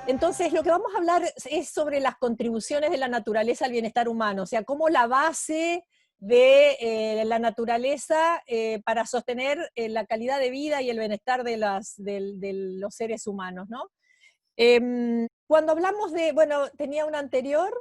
Entonces, lo que vamos a hablar es sobre las contribuciones de la naturaleza al bienestar humano, o sea, cómo la base de la naturaleza para sostener la calidad de vida y el bienestar de los seres humanos, ¿no? Cuando hablamos de, bueno, tenía una anterior,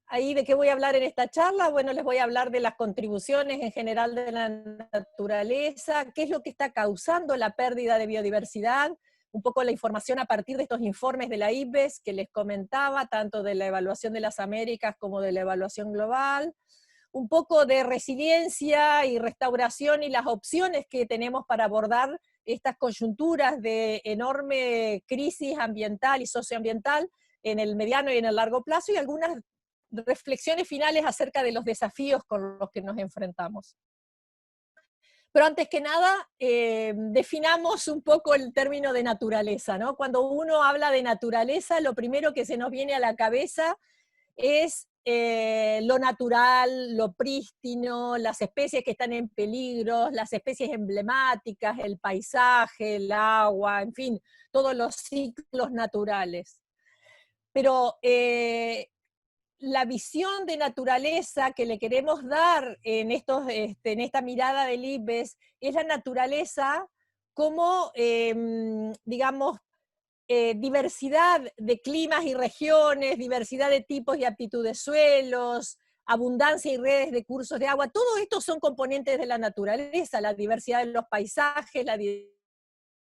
ahí de qué voy a hablar en esta charla, bueno, les voy a hablar de las contribuciones en general de la naturaleza, qué es lo que está causando la pérdida de biodiversidad, un poco la información a partir de estos informes de la IPBES que les comentaba, tanto de la evaluación de las Américas como de la evaluación global, un poco de resiliencia y restauración y las opciones que tenemos para abordar estas coyunturas de enorme crisis ambiental y socioambiental en el mediano y en el largo plazo, y algunas reflexiones finales acerca de los desafíos con los que nos enfrentamos. Pero antes que nada, definamos un poco el término de naturaleza, ¿no? Cuando uno habla de naturaleza, lo primero que se nos viene a la cabeza es lo natural, lo prístino, las especies que están en peligro, las especies emblemáticas, el paisaje, el agua, en fin, todos los ciclos naturales. Pero la visión de naturaleza que le queremos dar en esta mirada del IPBES es la naturaleza como, digamos, diversidad de climas y regiones, diversidad de tipos y aptitudes de suelos, abundancia y redes de cursos de agua. Todo esto son componentes de la naturaleza, la diversidad de los paisajes, la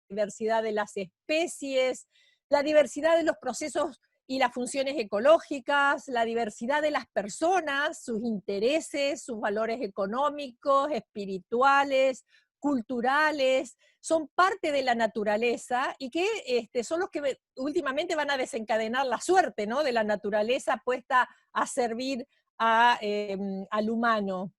diversidad de las especies, la diversidad de los procesos y las funciones ecológicas, la diversidad de las personas, sus intereses, sus valores económicos, espirituales, culturales, son parte de la naturaleza y que son los que últimamente van a desencadenar la suerte, ¿no?, de la naturaleza puesta a servir al humano.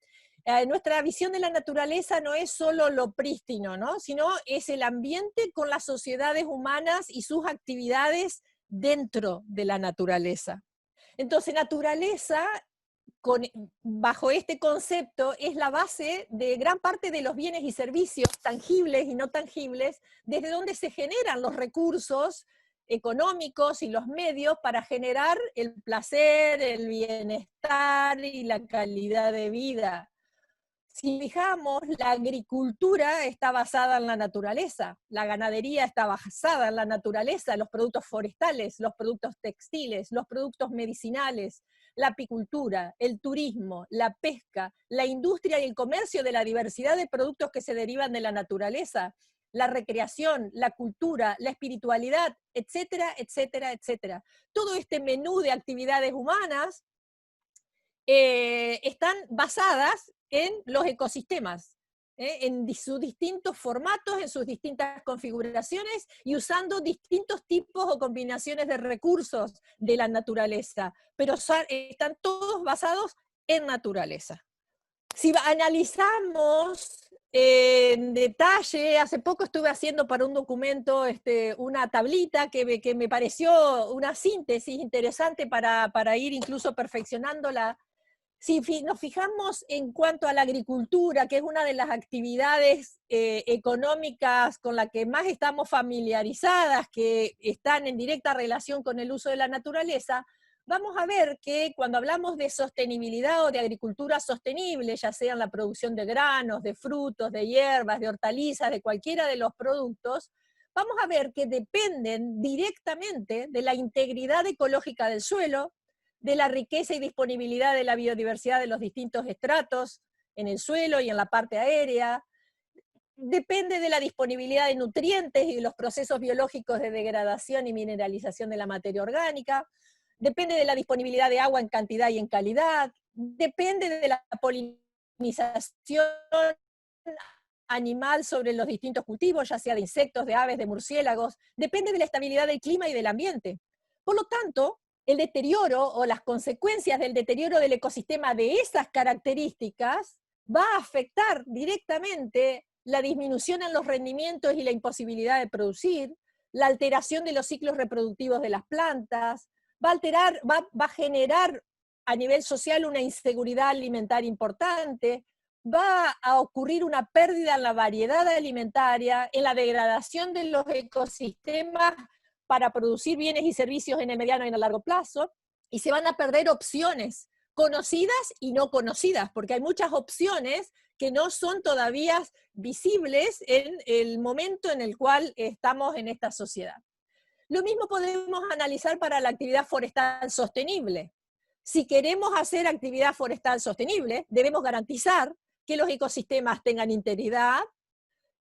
Nuestra visión de la naturaleza no es solo lo prístino, ¿no?, sino es el ambiente con las sociedades humanas y sus actividades dentro de la naturaleza. Entonces, naturaleza, con, bajo este concepto, es la base de gran parte de los bienes y servicios tangibles y no tangibles, desde donde se generan los recursos económicos y los medios para generar el placer, el bienestar y la calidad de vida. Si fijamos, la agricultura está basada en la naturaleza, la ganadería está basada en la naturaleza, los productos forestales, los productos textiles, los productos medicinales, la apicultura, el turismo, la pesca, la industria y el comercio de la diversidad de productos que se derivan de la naturaleza, la recreación, la cultura, la espiritualidad, etcétera, etcétera, etcétera. Todo este menú de actividades humanas están basadas en los ecosistemas, en sus distintos formatos, en sus distintas configuraciones y usando distintos tipos o combinaciones de recursos de la naturaleza, pero están todos basados en naturaleza. Si analizamos en detalle, hace poco estuve haciendo para un documento una tablita que me pareció una síntesis interesante para ir incluso perfeccionándola. Si nos fijamos en cuanto a la agricultura, que es una de las actividades económicas con la que más estamos familiarizadas, que están en directa relación con el uso de la naturaleza, vamos a ver que cuando hablamos de sostenibilidad o de agricultura sostenible, ya sea en la producción de granos, de frutos, de hierbas, de hortalizas, de cualquiera de los productos, vamos a ver que dependen directamente de la integridad ecológica del suelo, de la riqueza y disponibilidad de la biodiversidad de los distintos estratos en el suelo y en la parte aérea, depende de la disponibilidad de nutrientes y de los procesos biológicos de degradación y mineralización de la materia orgánica, depende de la disponibilidad de agua en cantidad y en calidad, depende de la polinización animal sobre los distintos cultivos, ya sea de insectos, de aves, de murciélagos, depende de la estabilidad del clima y del ambiente. Por lo tanto, el deterioro o las consecuencias del deterioro del ecosistema de esas características va a afectar directamente la disminución en los rendimientos y la imposibilidad de producir, la alteración de los ciclos reproductivos de las plantas, va a generar a nivel social una inseguridad alimentaria importante, va a ocurrir una pérdida en la variedad alimentaria, en la degradación de los ecosistemas para producir bienes y servicios en el mediano y en el largo plazo, y se van a perder opciones conocidas y no conocidas, porque hay muchas opciones que no son todavía visibles en el momento en el cual estamos en esta sociedad. Lo mismo podemos analizar para la actividad forestal sostenible. Si queremos hacer actividad forestal sostenible, debemos garantizar que los ecosistemas tengan integridad,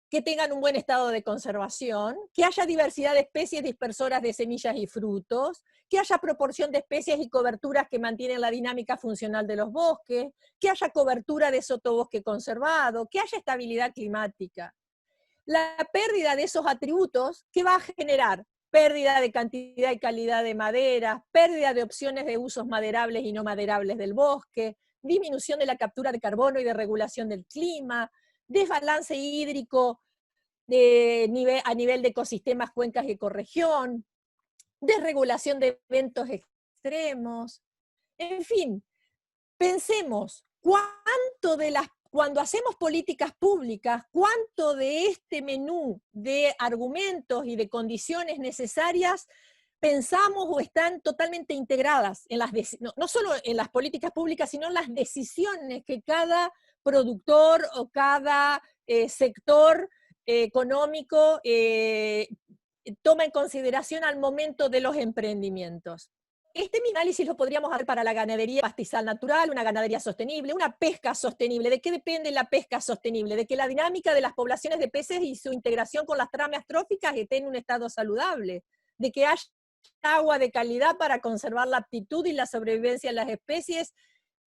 que tengan un buen estado de conservación, que haya diversidad de especies dispersoras de semillas y frutos, que haya proporción de especies y coberturas que mantienen la dinámica funcional de los bosques, que haya cobertura de sotobosque conservado, que haya estabilidad climática. La pérdida de esos atributos, ¿qué va a generar? Pérdida de cantidad y calidad de madera, pérdida de opciones de usos maderables y no maderables del bosque, disminución de la captura de carbono y de regulación del clima, desbalance hídrico a nivel de ecosistemas, cuencas y ecorregión, desregulación de eventos extremos, en fin, pensemos cuando hacemos políticas públicas, cuánto de este menú de argumentos y de condiciones necesarias pensamos o están totalmente integradas en no solo en las políticas públicas, sino en las decisiones que cada productor o cada sector económico toma en consideración al momento de los emprendimientos. Este análisis lo podríamos hacer para la ganadería pastizal natural, una ganadería sostenible, una pesca sostenible. ¿De qué depende la pesca sostenible? De que la dinámica de las poblaciones de peces y su integración con las tramas tróficas esté en un estado saludable, de que haya agua de calidad para conservar la aptitud y la sobrevivencia de las especies,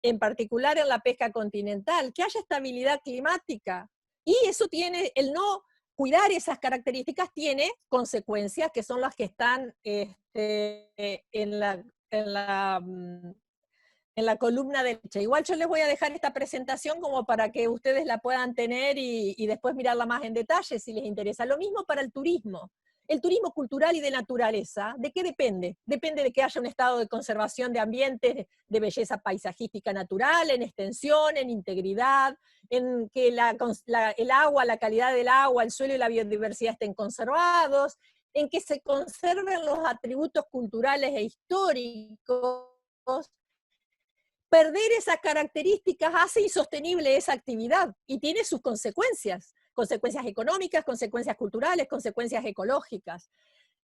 en particular en la pesca continental, que haya estabilidad climática. Y eso tiene, el no cuidar esas características tiene consecuencias que son las que están en la columna derecha. Igual yo les voy a dejar esta presentación como para que ustedes la puedan tener y después mirarla más en detalle si les interesa. Lo mismo para el turismo. El turismo cultural y de naturaleza, ¿de qué depende? Depende de que haya un estado de conservación de ambientes de belleza paisajística natural, en extensión, en integridad, en que el agua, la calidad del agua, el suelo y la biodiversidad estén conservados, en que se conserven los atributos culturales e históricos. Perder esas características hace insostenible esa actividad y tiene sus consecuencias económicas, consecuencias culturales, consecuencias ecológicas.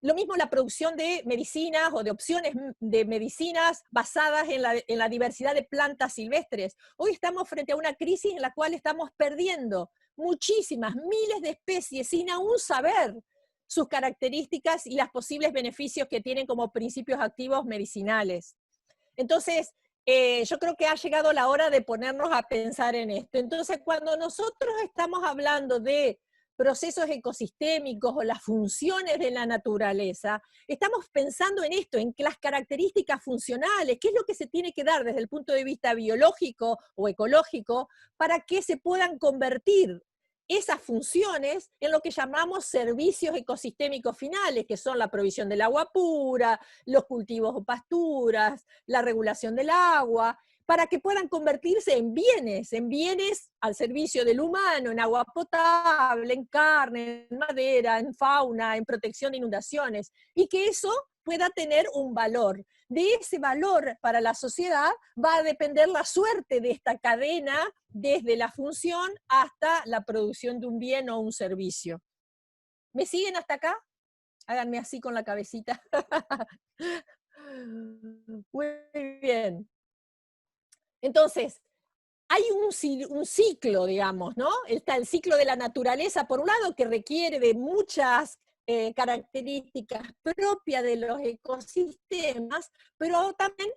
Lo mismo la producción de medicinas o de opciones de medicinas basadas en la diversidad de plantas silvestres. Hoy estamos frente a una crisis en la cual estamos perdiendo muchísimas, miles de especies sin aún saber sus características y los posibles beneficios que tienen como principios activos medicinales. Entonces, yo creo que ha llegado la hora de ponernos a pensar en esto. Entonces, cuando nosotros estamos hablando de procesos ecosistémicos o las funciones de la naturaleza, estamos pensando en esto, en que las características funcionales, qué es lo que se tiene que dar desde el punto de vista biológico o ecológico para que se puedan convertir esas funciones en lo que llamamos servicios ecosistémicos finales, que son la provisión del agua pura, los cultivos o pasturas, la regulación del agua, para que puedan convertirse en bienes al servicio del humano, en agua potable, en carne, en madera, en fauna, en protección de inundaciones, y que eso pueda tener un valor. De ese valor para la sociedad va a depender la suerte de esta cadena, desde la función hasta la producción de un bien o un servicio. ¿Me siguen hasta acá? Háganme así con la cabecita. Muy bien. Entonces, hay un ciclo, digamos, ¿no? Está el ciclo de la naturaleza, por un lado, que requiere de muchas características propias de los ecosistemas, pero también,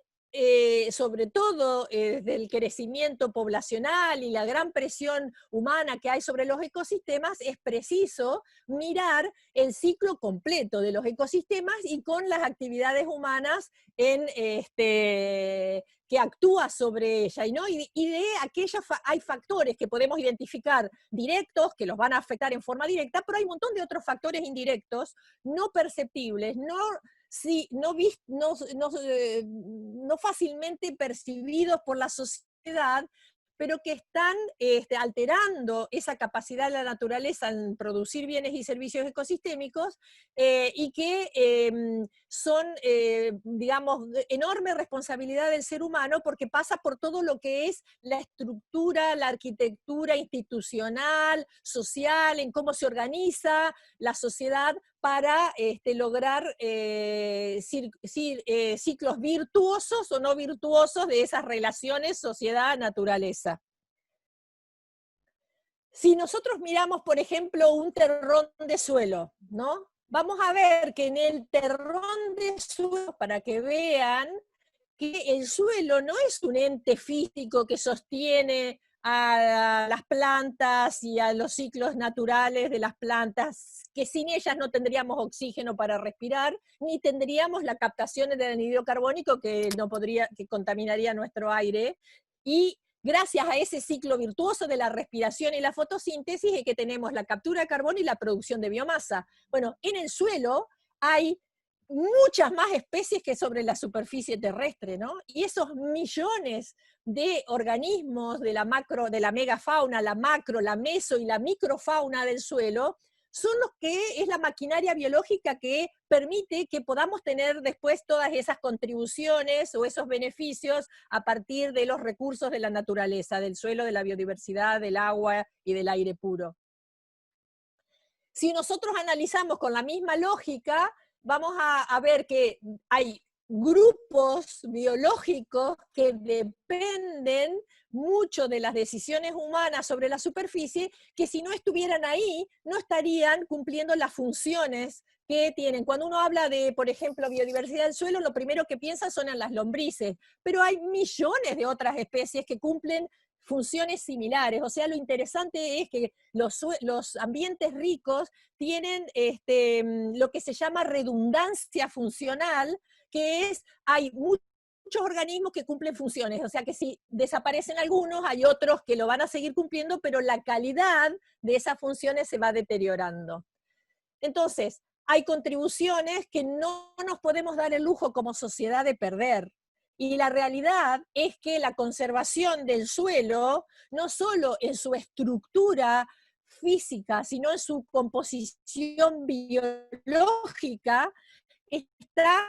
sobre todo, desde el crecimiento poblacional y la gran presión humana que hay sobre los ecosistemas, es preciso mirar el ciclo completo de los ecosistemas y con las actividades humanas que actúa sobre ella, ¿no? Y de aquellas hay factores que podemos identificar directos, que los van a afectar en forma directa, pero hay un montón de otros factores indirectos, no perceptibles, no fácilmente percibidos por la sociedad, pero que están alterando esa capacidad de la naturaleza en producir bienes y servicios ecosistémicos, y que son, digamos, de enorme responsabilidad del ser humano, porque pasa por todo lo que es la estructura, la arquitectura institucional, social, en cómo se organiza la sociedad para lograr ciclos virtuosos o no virtuosos de esas relaciones sociedad-naturaleza. Si nosotros miramos, por ejemplo, un terrón de suelo, ¿no? Vamos a ver que en el terrón de suelo, para que vean que el suelo no es un ente físico que sostiene a las plantas y a los ciclos naturales de las plantas, que sin ellas no tendríamos oxígeno para respirar, ni tendríamos la captación del anhídrido carbónico que contaminaría nuestro aire, y gracias a ese ciclo virtuoso de la respiración y la fotosíntesis es que tenemos la captura de carbono y la producción de biomasa. Bueno, en el suelo hay muchas más especies que sobre la superficie terrestre, ¿no? Y esos millones de organismos de la macro, de la megafauna, la macro, la meso y la microfauna del suelo, son los que es la maquinaria biológica que permite que podamos tener después todas esas contribuciones o esos beneficios a partir de los recursos de la naturaleza, del suelo, de la biodiversidad, del agua y del aire puro. Si nosotros analizamos con la misma lógica, vamos a ver que hay grupos biológicos que dependen mucho de las decisiones humanas sobre la superficie, que si no estuvieran ahí, no estarían cumpliendo las funciones que tienen. Cuando uno habla de, por ejemplo, biodiversidad del suelo, lo primero que piensa son en las lombrices, pero hay millones de otras especies que cumplen funciones similares. O sea, lo interesante es que los ambientes ricos tienen lo que se llama redundancia funcional, que es, hay muchos organismos que cumplen funciones, o sea que si desaparecen algunos, hay otros que lo van a seguir cumpliendo, pero la calidad de esas funciones se va deteriorando. Entonces, hay contribuciones que no nos podemos dar el lujo como sociedad de perder. Y la realidad es que la conservación del suelo, no solo en su estructura física, sino en su composición biológica, está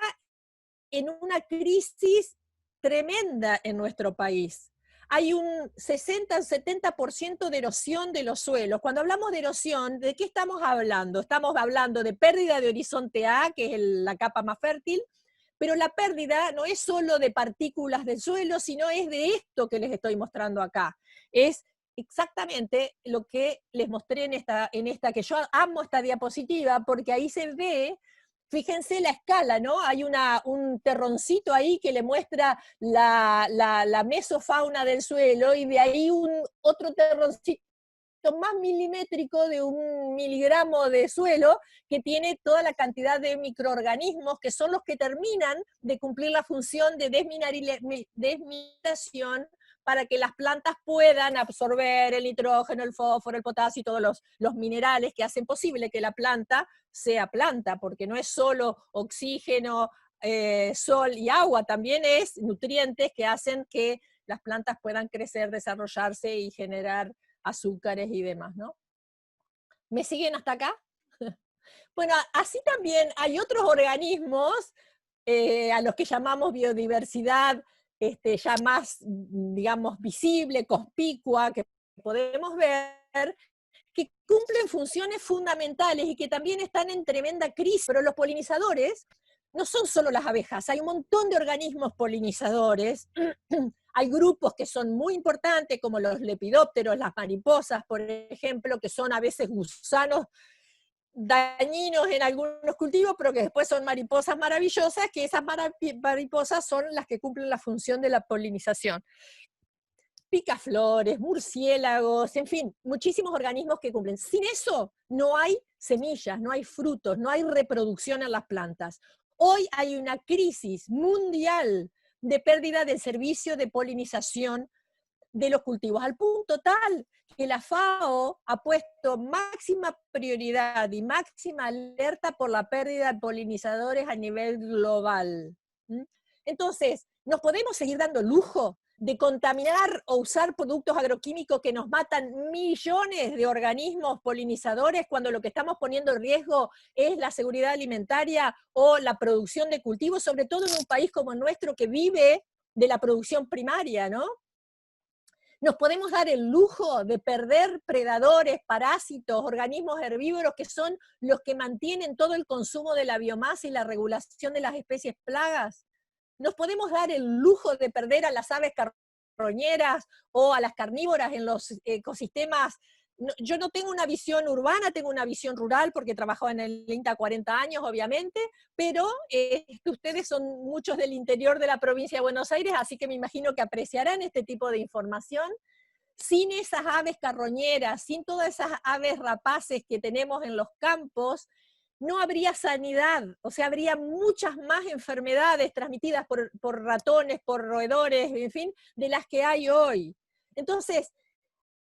en una crisis tremenda en nuestro país. Hay un 60-70% de erosión de los suelos. Cuando hablamos de erosión, ¿de qué estamos hablando? Estamos hablando de pérdida de horizonte A, que es la capa más fértil, pero la pérdida no es solo de partículas del suelo, sino es de esto que les estoy mostrando acá. Es exactamente lo que les mostré en esta que yo amo esta diapositiva, porque ahí se ve. Fíjense la escala, ¿no? Hay un terroncito ahí que le muestra la mesofauna del suelo, y de ahí otro terroncito más milimétrico de 1 miligramo de suelo, que tiene toda la cantidad de microorganismos que son los que terminan de cumplir la función de desmineración para que las plantas puedan absorber el nitrógeno, el fósforo, el potasio y todos los minerales que hacen posible que la planta sea planta, porque no es solo oxígeno, sol y agua, también es nutrientes que hacen que las plantas puedan crecer, desarrollarse y generar azúcares y demás, ¿no? ¿Me siguen hasta acá? Bueno, así también hay otros organismos a los que llamamos biodiversidad ya más, digamos, visible, conspicua, que podemos ver, que cumplen funciones fundamentales y que también están en tremenda crisis. Pero los polinizadores no son solo las abejas, hay un montón de organismos polinizadores. Hay grupos que son muy importantes, como los lepidópteros, las mariposas, por ejemplo, que son a veces gusanos dañinos en algunos cultivos, pero que después son mariposas maravillosas, que esas mariposas son las que cumplen la función de la polinización. Picaflores, murciélagos, en fin, muchísimos organismos que cumplen. Sin eso no hay semillas, no hay frutos, no hay reproducción en las plantas. Hoy hay una crisis mundial de pérdida del servicio de polinización de los cultivos, al punto tal que la FAO ha puesto máxima prioridad y máxima alerta por la pérdida de polinizadores a nivel global. Entonces, ¿nos podemos seguir dando lujo de contaminar o usar productos agroquímicos que nos matan millones de organismos polinizadores cuando lo que estamos poniendo en riesgo es la seguridad alimentaria o la producción de cultivos, sobre todo en un país como el nuestro que vive de la producción primaria, ¿no? Nos podemos dar el lujo de perder predadores, parásitos, organismos herbívoros que son los que mantienen todo el consumo de la biomasa y la regulación de las especies plagas. Nos podemos dar el lujo de perder a las aves carroñeras o a las carnívoras en los ecosistemas. Yo no tengo una visión urbana, tengo una visión rural porque trabajo en el INTA 40 años, obviamente, pero ustedes son muchos del interior de la provincia de Buenos Aires, así que me imagino que apreciarán este tipo de información. Sin esas aves carroñeras, sin todas esas aves rapaces que tenemos en los campos, no habría sanidad, o sea, habría muchas más enfermedades transmitidas por ratones, por roedores, en fin, de las que hay hoy. Entonces,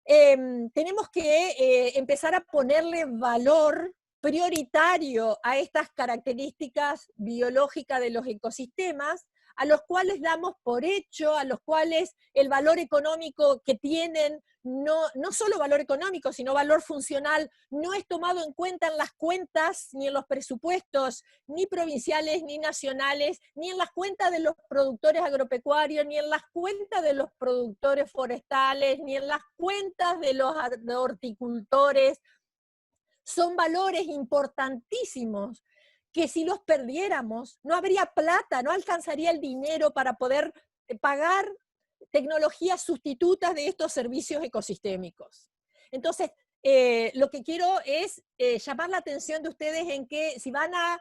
tenemos que empezar a ponerle valor prioritario a estas características biológicas de los ecosistemas, a los cuales damos por hecho, a los cuales el valor económico que tienen, no solo valor económico, sino valor funcional, no es tomado en cuenta en las cuentas, ni en los presupuestos, ni provinciales, ni nacionales, ni en las cuentas de los productores agropecuarios, ni en las cuentas de los productores forestales, ni en las cuentas de los horticultores. Son valores importantísimos que si los perdiéramos, no habría plata, no alcanzaría el dinero para poder pagar tecnologías sustitutas de estos servicios ecosistémicos. Entonces, lo que quiero es llamar la atención de ustedes en que si van a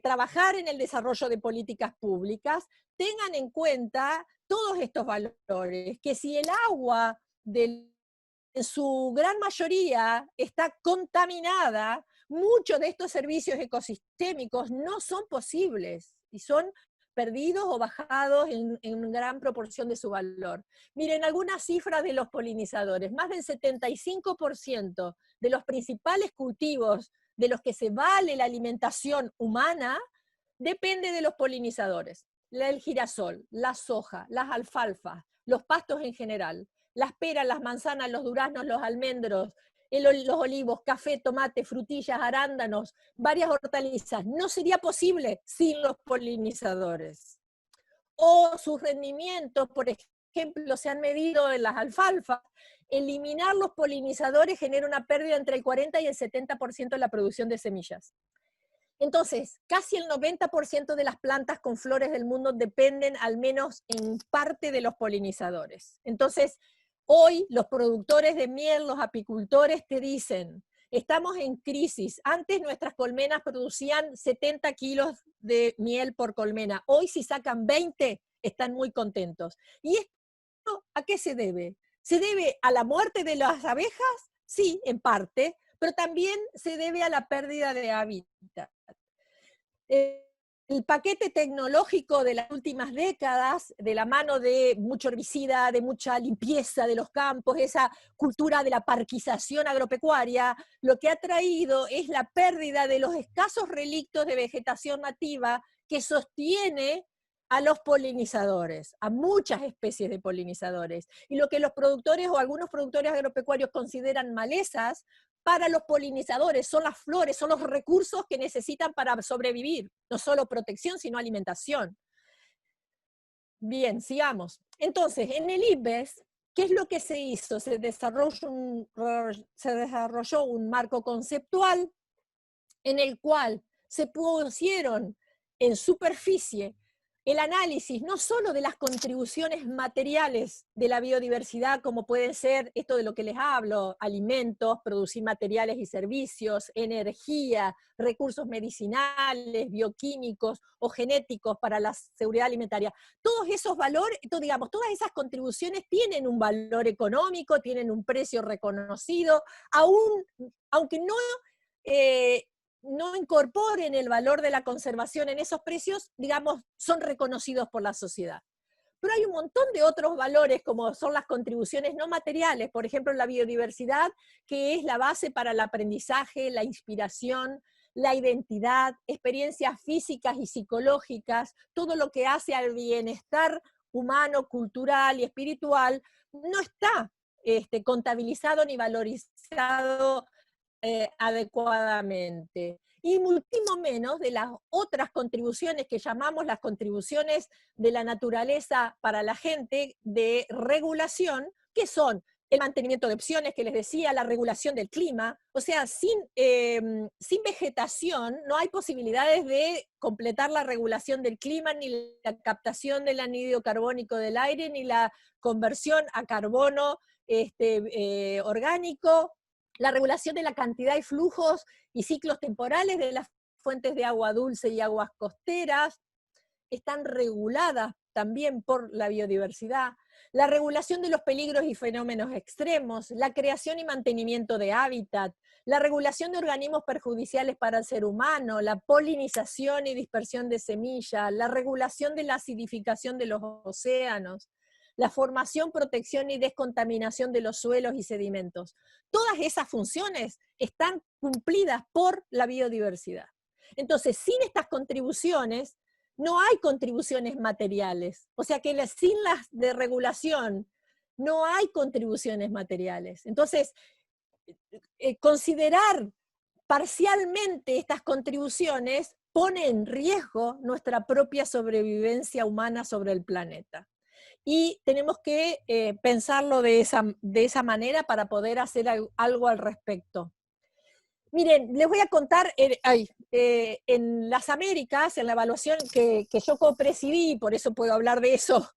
trabajar en el desarrollo de políticas públicas, tengan en cuenta todos estos valores, que si el agua en su gran mayoría está contaminada, muchos de estos servicios ecosistémicos no son posibles y son perdidos o bajados en gran proporción de su valor. Miren algunas cifras de los polinizadores. Más del 75% de los principales cultivos de los que se vale la alimentación humana depende de los polinizadores. El girasol, la soja, las alfalfas, los pastos en general, las peras, las manzanas, los duraznos, los almendros, los olivos, café, tomate, frutillas, arándanos, varias hortalizas. No sería posible sin los polinizadores. O sus rendimientos, por ejemplo, se han medido en las alfalfas. Eliminar los polinizadores genera una pérdida entre el 40 y el 70% de la producción de semillas. Entonces, casi el 90% de las plantas con flores del mundo dependen al menos en parte de los polinizadores. Entonces, hoy los productores de miel, los apicultores te dicen, estamos en crisis. Antes nuestras colmenas producían 70 kilos de miel por colmena. Hoy si sacan 20, están muy contentos. ¿Y esto a qué se debe? ¿Se debe a la muerte de las abejas? Sí, en parte, pero también se debe a la pérdida de hábitat. El paquete tecnológico de las últimas décadas, de la mano de mucho herbicida, de mucha limpieza de los campos, esa cultura de la parquización agropecuaria, lo que ha traído es la pérdida de los escasos relictos de vegetación nativa que sostiene a los polinizadores, a muchas especies de polinizadores. Y lo que los productores o algunos productores agropecuarios consideran malezas, para los polinizadores son las flores, son los recursos que necesitan para sobrevivir, no solo protección, sino alimentación. Bien, sigamos. Entonces, en el IPBES, ¿qué es lo que se hizo? Se desarrolló un marco conceptual en el cual se pusieron en superficie el análisis no solo de las contribuciones materiales de la biodiversidad, como pueden ser esto de lo que les hablo, alimentos, producir materiales y servicios, energía, recursos medicinales, bioquímicos o genéticos para la seguridad alimentaria. Todos esos valores, digamos, todas esas contribuciones tienen un valor económico, tienen un precio reconocido, aunque no incorporen el valor de la conservación en esos precios, digamos, son reconocidos por la sociedad. Pero hay un montón de otros valores, como son las contribuciones no materiales, por ejemplo, la biodiversidad, que es la base para el aprendizaje, la inspiración, la identidad, experiencias físicas y psicológicas, todo lo que hace al bienestar humano, cultural y espiritual no está contabilizado ni valorizado adecuadamente. Y muchísimo menos de las otras contribuciones que llamamos las contribuciones de la naturaleza para la gente de regulación, que son el mantenimiento de opciones que les decía, la regulación del clima. O sea, sin vegetación no hay posibilidades de completar la regulación del clima, ni la captación del anhídrido carbónico del aire, ni la conversión a carbono orgánico, la regulación de la cantidad y flujos y ciclos temporales de las fuentes de agua dulce y aguas costeras, están reguladas también por la biodiversidad, la regulación de los peligros y fenómenos extremos, la creación y mantenimiento de hábitat, la regulación de organismos perjudiciales para el ser humano, la polinización y dispersión de semillas, la regulación de la acidificación de los océanos, la formación, protección y descontaminación de los suelos y sedimentos. Todas esas funciones están cumplidas por la biodiversidad. Entonces, sin estas contribuciones, no hay contribuciones materiales. O sea que sin las de regulación, no hay contribuciones materiales. Entonces, considerar parcialmente estas contribuciones pone en riesgo nuestra propia sobrevivencia humana sobre el planeta. Y tenemos que pensarlo de esa manera para poder hacer algo al respecto. Miren, les voy a contar, en las Américas, en la evaluación que yo copresidí, por eso puedo hablar de eso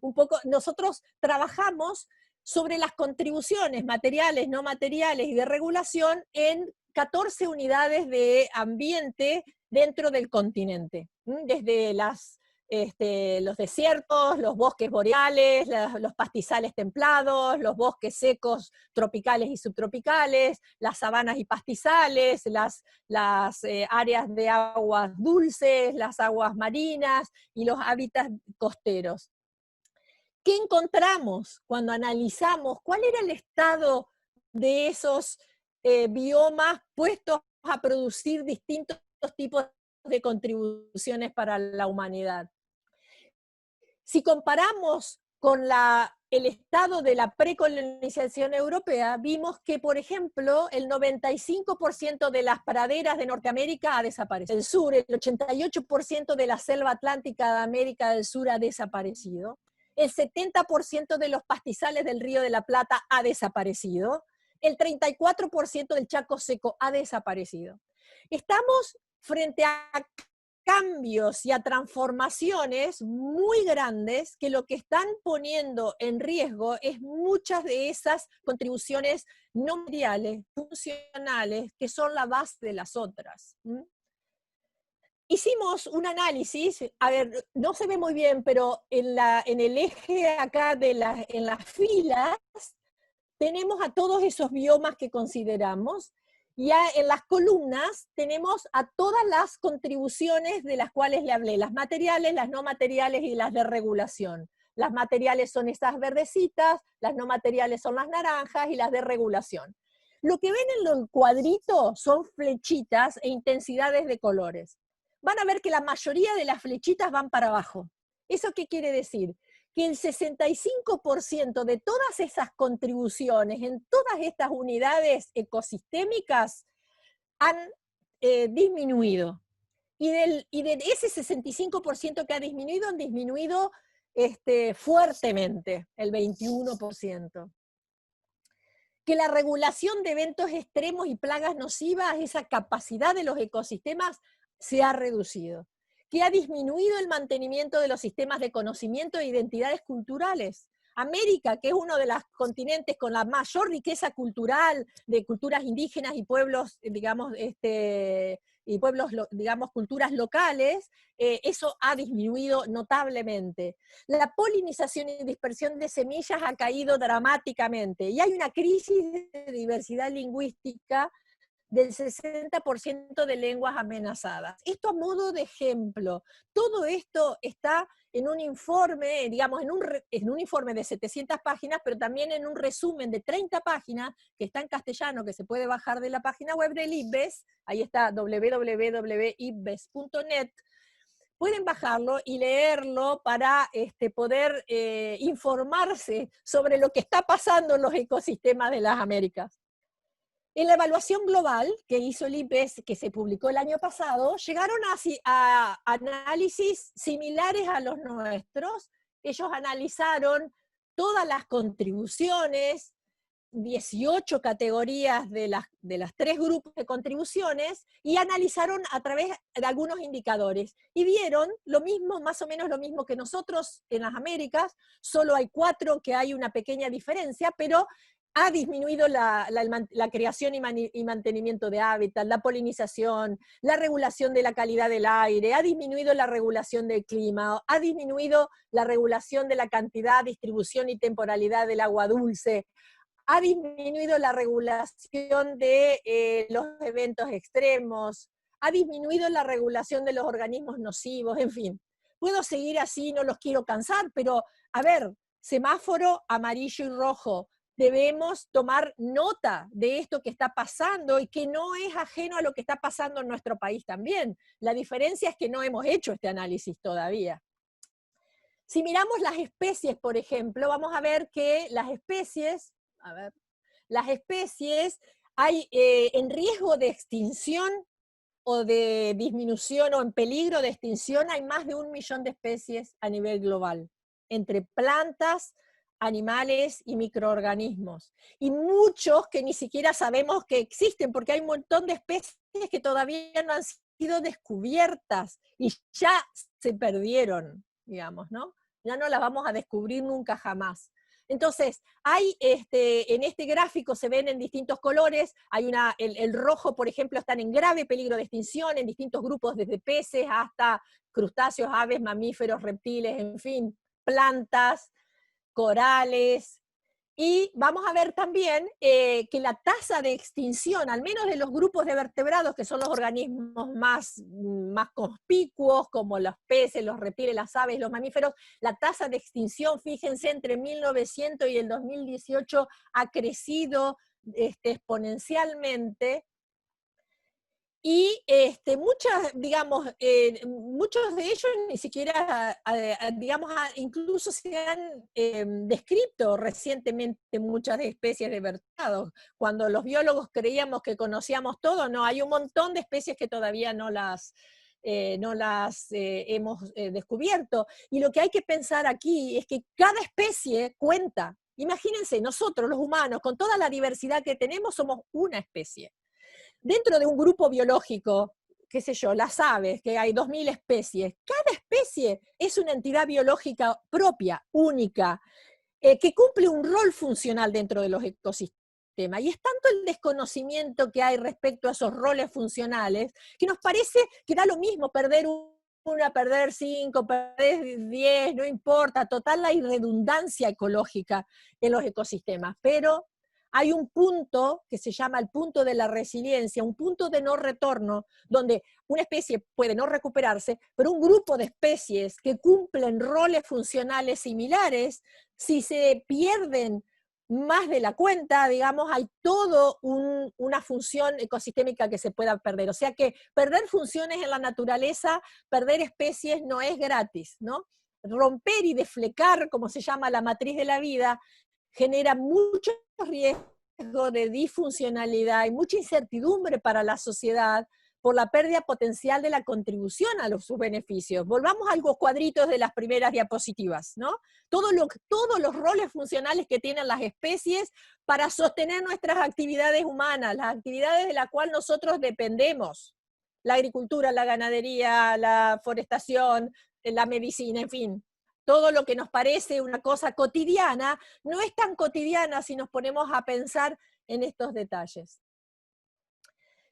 un poco, nosotros trabajamos sobre las contribuciones materiales, no materiales y de regulación en 14 unidades de ambiente dentro del continente, desde los desiertos, los bosques boreales, los pastizales templados, los bosques secos tropicales y subtropicales, las sabanas y pastizales, las áreas de aguas dulces, las aguas marinas y los hábitats costeros. ¿Qué encontramos cuando analizamos cuál era el estado de esos biomas puestos a producir distintos tipos de contribuciones para la humanidad? Si comparamos con el estado de la precolonización europea, vimos que, por ejemplo, el 95% de las praderas de Norteamérica ha desaparecido. El sur, el 88% de la selva atlántica de América del Sur ha desaparecido. El 70% de los pastizales del Río de la Plata ha desaparecido. El 34% del Chaco seco ha desaparecido. Estamos frente a cambios y a transformaciones muy grandes que lo que están poniendo en riesgo es muchas de esas contribuciones no materiales, funcionales, que son la base de las otras. Hicimos un análisis, a ver, no se ve muy bien, pero en el eje acá en las filas tenemos a todos esos biomas que consideramos. Ya en las columnas tenemos a todas las contribuciones de las cuales le hablé, las materiales, las no materiales y las de regulación. Las materiales son esas verdecitas, las no materiales son las naranjas y las de regulación. Lo que ven en el cuadrito son flechitas e intensidades de colores. Van a ver que la mayoría de las flechitas van para abajo. ¿Eso qué quiere decir? Que el 65% de todas esas contribuciones en todas estas unidades ecosistémicas han disminuido. Y de ese 65% que ha disminuido, han disminuido fuertemente, el 21%. Que la regulación de eventos extremos y plagas nocivas, esa capacidad de los ecosistemas, se ha reducido. Que ha disminuido el mantenimiento de los sistemas de conocimiento e identidades culturales. América, que es uno de los continentes con la mayor riqueza cultural, de culturas indígenas y pueblos, digamos, culturas locales, eso ha disminuido notablemente. La polinización y dispersión de semillas ha caído dramáticamente, y hay una crisis de diversidad lingüística del 60% de lenguas amenazadas. Esto a modo de ejemplo. Todo esto está en un informe, digamos, en un informe de 700 páginas, pero también en un resumen de 30 páginas, que está en castellano, que se puede bajar de la página web del IPBES, ahí está www.ipbes.net, pueden bajarlo y leerlo para poder informarse sobre lo que está pasando en los ecosistemas de las Américas. En la evaluación global que hizo el IPBES, que se publicó el año pasado, llegaron a análisis similares a los nuestros. Ellos analizaron todas las contribuciones, 18 categorías de las 3 grupos de contribuciones, y analizaron a través de algunos indicadores. Y vieron lo mismo, más o menos lo mismo que nosotros en las Américas, solo hay 4 que hay una pequeña diferencia, pero ha disminuido la creación y mantenimiento de hábitat, la polinización, la regulación de la calidad del aire, ha disminuido la regulación del clima, ha disminuido la regulación de la cantidad, distribución y temporalidad del agua dulce, ha disminuido la regulación de los eventos extremos, ha disminuido la regulación de los organismos nocivos, en fin. Puedo seguir así, no los quiero cansar, pero a ver, semáforo amarillo y rojo. Debemos tomar nota de esto que está pasando y que no es ajeno a lo que está pasando en nuestro país también. La diferencia es que no hemos hecho este análisis todavía. Si miramos las especies, por ejemplo, vamos a ver que las especies hay en riesgo de extinción o de disminución o en peligro de extinción, hay más de 1 millón de especies a nivel global, entre plantas, animales y microorganismos. Y muchos que ni siquiera sabemos que existen, porque hay un montón de especies que todavía no han sido descubiertas y ya se perdieron, digamos, ¿no? Ya no las vamos a descubrir nunca jamás. Entonces, hay en este gráfico se ven en distintos colores, hay el rojo, por ejemplo, están en grave peligro de extinción en distintos grupos, desde peces hasta crustáceos, aves, mamíferos, reptiles, en fin, plantas, corales. Y vamos a ver también que la tasa de extinción, al menos de los grupos de vertebrados, que son los organismos más conspicuos, como los peces, los reptiles, las aves, los mamíferos, la tasa de extinción, fíjense, entre 1900 y el 2018 ha crecido exponencialmente. Y muchos de ellos ni siquiera, incluso se han descrito recientemente muchas especies de vertebrados. Cuando los biólogos creíamos que conocíamos todo, no, hay un montón de especies que todavía no las hemos descubierto. Y lo que hay que pensar aquí es que cada especie cuenta. Imagínense, nosotros los humanos, con toda la diversidad que tenemos, somos una especie. Dentro de un grupo biológico, qué sé yo, las aves, que hay 2000 especies, cada especie es una entidad biológica propia, única, que cumple un rol funcional dentro de los ecosistemas. Y es tanto el desconocimiento que hay respecto a esos roles funcionales, que nos parece que da lo mismo perder una, perder 5, perder 10, no importa, total hay redundancia ecológica en los ecosistemas, pero hay un punto que se llama el punto de la resiliencia, un punto de no retorno, donde una especie puede no recuperarse, pero un grupo de especies que cumplen roles funcionales similares, si se pierden más de la cuenta, digamos, hay toda una función ecosistémica que se pueda perder. O sea que perder funciones en la naturaleza, perder especies no es gratis, ¿no? Romper y deflecar, como se llama la matriz de la vida, genera mucho riesgo de disfuncionalidad y mucha incertidumbre para la sociedad por la pérdida potencial de la contribución a sus beneficios. Volvamos a los cuadritos de las primeras diapositivas, ¿no? Todos los roles funcionales que tienen las especies para sostener nuestras actividades humanas, las actividades de las cuales nosotros dependemos, la agricultura, la ganadería, la forestación, la medicina, en fin. Todo lo que nos parece una cosa cotidiana, no es tan cotidiana si nos ponemos a pensar en estos detalles.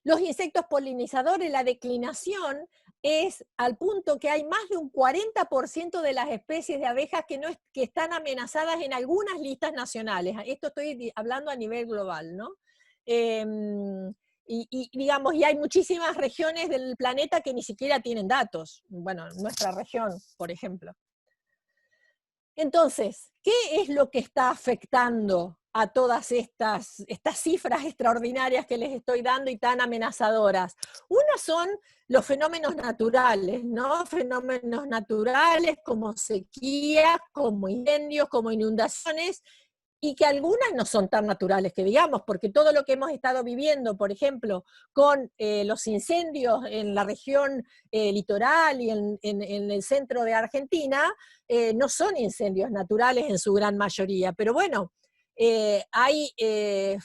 Los insectos polinizadores, la declinación es al punto que hay más de un 40% de las especies de abejas que están amenazadas en algunas listas nacionales. Esto estoy hablando a nivel global, ¿no? Y hay muchísimas regiones del planeta que ni siquiera tienen datos. Bueno, nuestra región, por ejemplo. Entonces, ¿qué es lo que está afectando a todas estas cifras extraordinarias que les estoy dando y tan amenazadoras. Una son los fenómenos naturales, ¿no? Fenómenos naturales como sequías, como incendios, como inundaciones, y que algunas no son tan naturales que digamos, porque todo lo que hemos estado viviendo, por ejemplo, con los incendios en la región litoral y en el centro de Argentina, no son incendios naturales en su gran mayoría, pero bueno, hay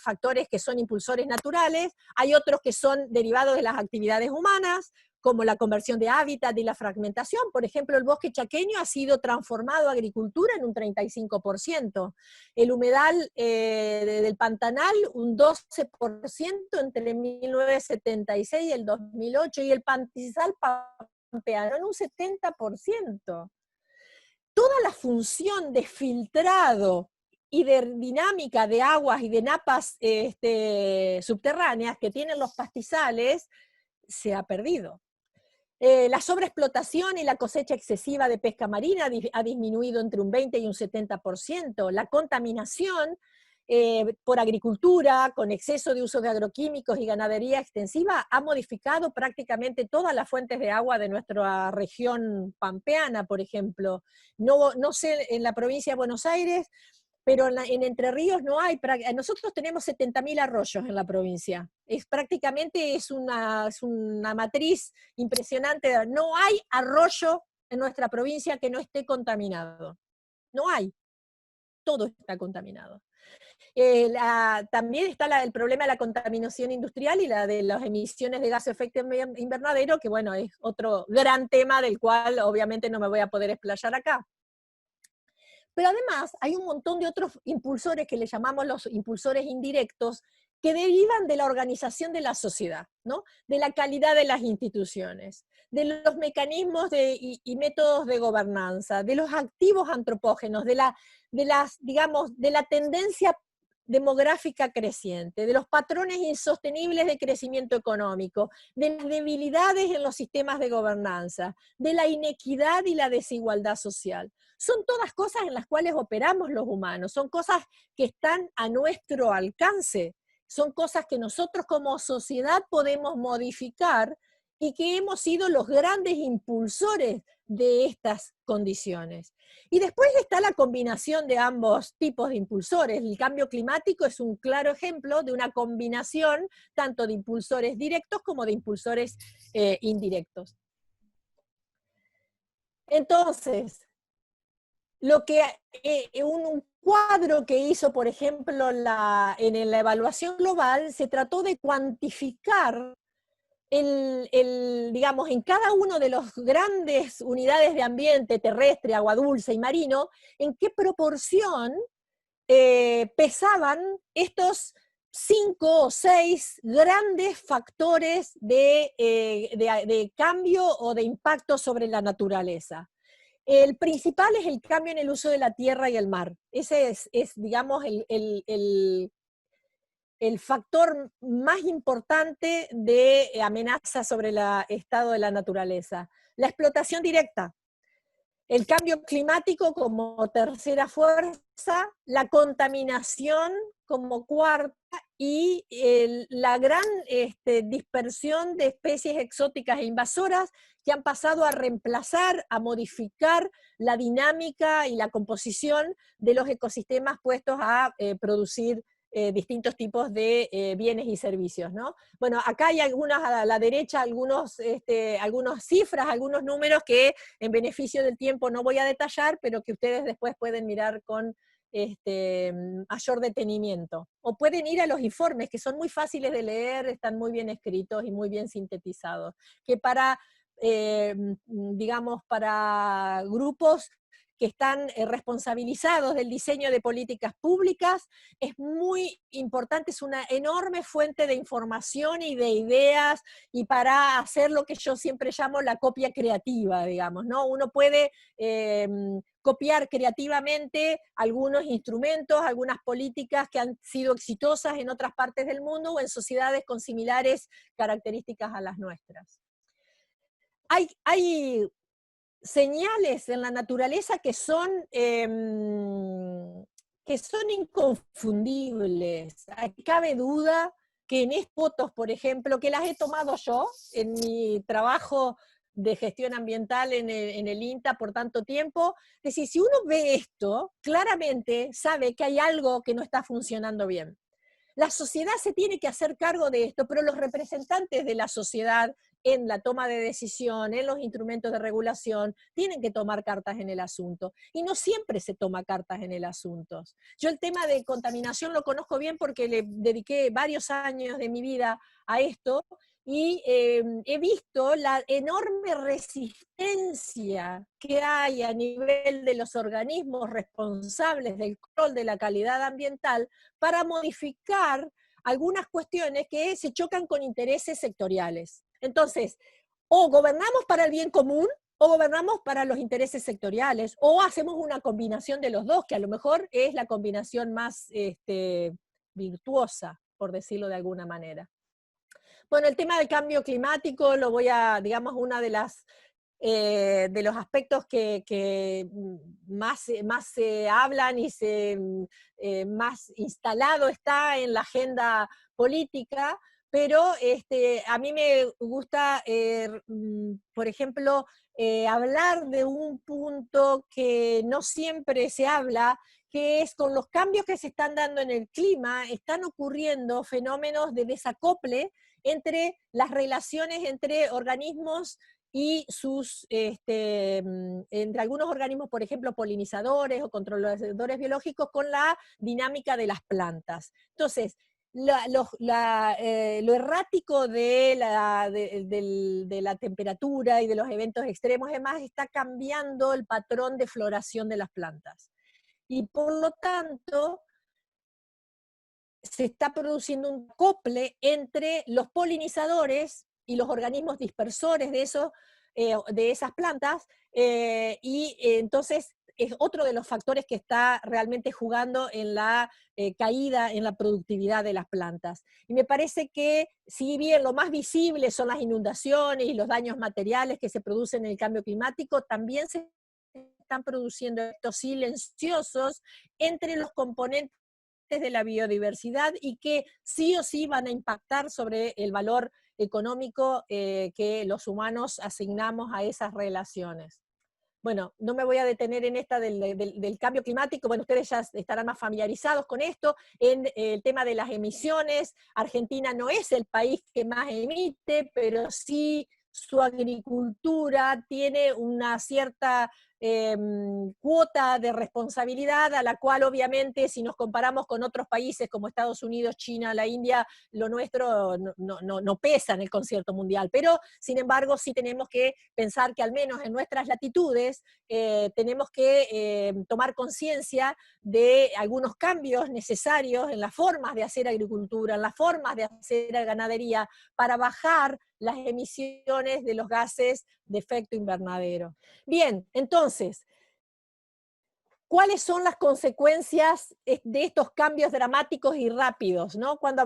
factores que son impulsores naturales, hay otros que son derivados de las actividades humanas, como la conversión de hábitat y la fragmentación. Por ejemplo, el bosque chaqueño ha sido transformado a agricultura en un 35%, el humedal del Pantanal un 12% entre 1976 y el 2008, y el pastizal pampeano en un 70%. Toda la función de filtrado y de dinámica de aguas y de napas subterráneas que tienen los pastizales se ha perdido. La sobreexplotación y la cosecha excesiva de pesca marina ha disminuido entre un 20 y un 70%. La contaminación por agricultura, con exceso de uso de agroquímicos y ganadería extensiva, ha modificado prácticamente todas las fuentes de agua de nuestra región pampeana, por ejemplo. No sé, en la provincia de Buenos Aires, pero en Entre Ríos no hay, nosotros tenemos 70.000 arroyos en la provincia, prácticamente es una matriz impresionante, no hay arroyo en nuestra provincia que no esté contaminado, no hay, todo está contaminado. También está el problema de la contaminación industrial y la de las emisiones de gases de efecto invernadero, que bueno, es otro gran tema del cual obviamente no me voy a poder explayar acá. Pero además hay un montón de otros impulsores que le llamamos los impulsores indirectos, que derivan de la organización de la sociedad, ¿no? De la calidad de las instituciones, de los mecanismos y métodos de gobernanza, de los activos antropógenos, digamos, de la tendencia demográfica creciente, de los patrones insostenibles de crecimiento económico, de las debilidades en los sistemas de gobernanza, de la inequidad y la desigualdad social. Son todas cosas en las cuales operamos los humanos, son cosas que están a nuestro alcance, son cosas que nosotros como sociedad podemos modificar y que hemos sido los grandes impulsores de estas condiciones. Y después está la combinación de ambos tipos de impulsores. El cambio climático es un claro ejemplo de una combinación tanto de impulsores directos como de impulsores indirectos. Entonces, un cuadro que hizo, por ejemplo, en la evaluación global, se trató de cuantificar digamos, en cada uno de las grandes unidades de ambiente terrestre, agua dulce y marino, en qué proporción pesaban estos 5 o 6 grandes factores de cambio o de impacto sobre la naturaleza. El principal es el cambio en el uso de la tierra y el mar. Ese es digamos, el factor más importante de amenaza sobre el estado de la naturaleza. La explotación directa, el cambio climático como tercera fuerza, la contaminación como cuarta y la gran dispersión de especies exóticas e invasoras que han pasado a reemplazar, a modificar la dinámica y la composición de los ecosistemas puestos a producir distintos tipos de bienes y servicios, ¿no? Bueno, acá hay algunas a la derecha, algunas cifras, algunos números que en beneficio del tiempo no voy a detallar, pero que ustedes después pueden mirar con mayor detenimiento. O pueden ir a los informes, que son muy fáciles de leer, están muy bien escritos y muy bien sintetizados, que digamos, para grupos que están responsabilizados del diseño de políticas públicas, es muy importante, es una enorme fuente de información y de ideas, y para hacer lo que yo siempre llamo la copia creativa, digamos, ¿no? Uno puede copiar creativamente algunos instrumentos, algunas políticas que han sido exitosas en otras partes del mundo o en sociedades con similares características a las nuestras. Hay señales en la naturaleza que son que son inconfundibles. Aquí cabe duda que en estas fotos, por ejemplo, que las he tomado yo en mi trabajo de gestión ambiental en el INTA por tanto tiempo, es decir, si uno ve esto, claramente sabe que hay algo que no está funcionando bien. La sociedad se tiene que hacer cargo de esto, pero los representantes de la sociedad en la toma de decisión, en los instrumentos de regulación, tienen que tomar cartas en el asunto. Y no siempre se toma cartas en el asunto. Yo el tema de contaminación lo conozco bien porque le dediqué varios años de mi vida a esto y he visto la enorme resistencia que hay a nivel de los organismos responsables del control de la calidad ambiental para modificar algunas cuestiones que se chocan con intereses sectoriales. Entonces, o gobernamos para el bien común, o gobernamos para los intereses sectoriales, o hacemos una combinación de los dos, que a lo mejor es la combinación más virtuosa, por decirlo de alguna manera. Bueno, el tema del cambio climático lo voy a, digamos, una de las de los aspectos que más se hablan y más instalado está en la agenda política, pero a mí me gusta, por ejemplo, hablar de un punto que no siempre se habla, que es con los cambios que se están dando en el clima, están ocurriendo fenómenos de desacople entre las relaciones entre organismos y entre algunos organismos, por ejemplo, polinizadores o controladores biológicos, con la dinámica de las plantas. Entonces, lo errático de la temperatura y de los eventos extremos, además, está cambiando el patrón de floración de las plantas. Y por lo tanto, se está produciendo un acople entre los polinizadores y los organismos dispersores de esas plantas, y entonces es otro de los factores que está realmente jugando en la caída en la productividad de las plantas. Y me parece que, si bien lo más visible son las inundaciones y los daños materiales que se producen en el cambio climático, también se están produciendo estos silenciosos entre los componentes de la biodiversidad y que sí o sí van a impactar sobre el valor económico que los humanos asignamos a esas relaciones. Bueno, no me voy a detener en esta del cambio climático, bueno, ustedes ya estarán más familiarizados con esto, en el tema de las emisiones. Argentina no es el país que más emite, pero sí su agricultura tiene una cierta cuota de responsabilidad, a la cual obviamente, si nos comparamos con otros países como Estados Unidos, China, la India, lo nuestro no pesa en el concierto mundial, pero sin embargo sí tenemos que pensar que al menos en nuestras latitudes tenemos que tomar conciencia de algunos cambios necesarios en las formas de hacer agricultura, en las formas de hacer ganadería, para bajar las emisiones de los gases de efecto invernadero. Bien, entonces, ¿cuáles son las consecuencias de estos cambios dramáticos y rápidos, ¿no? Cuando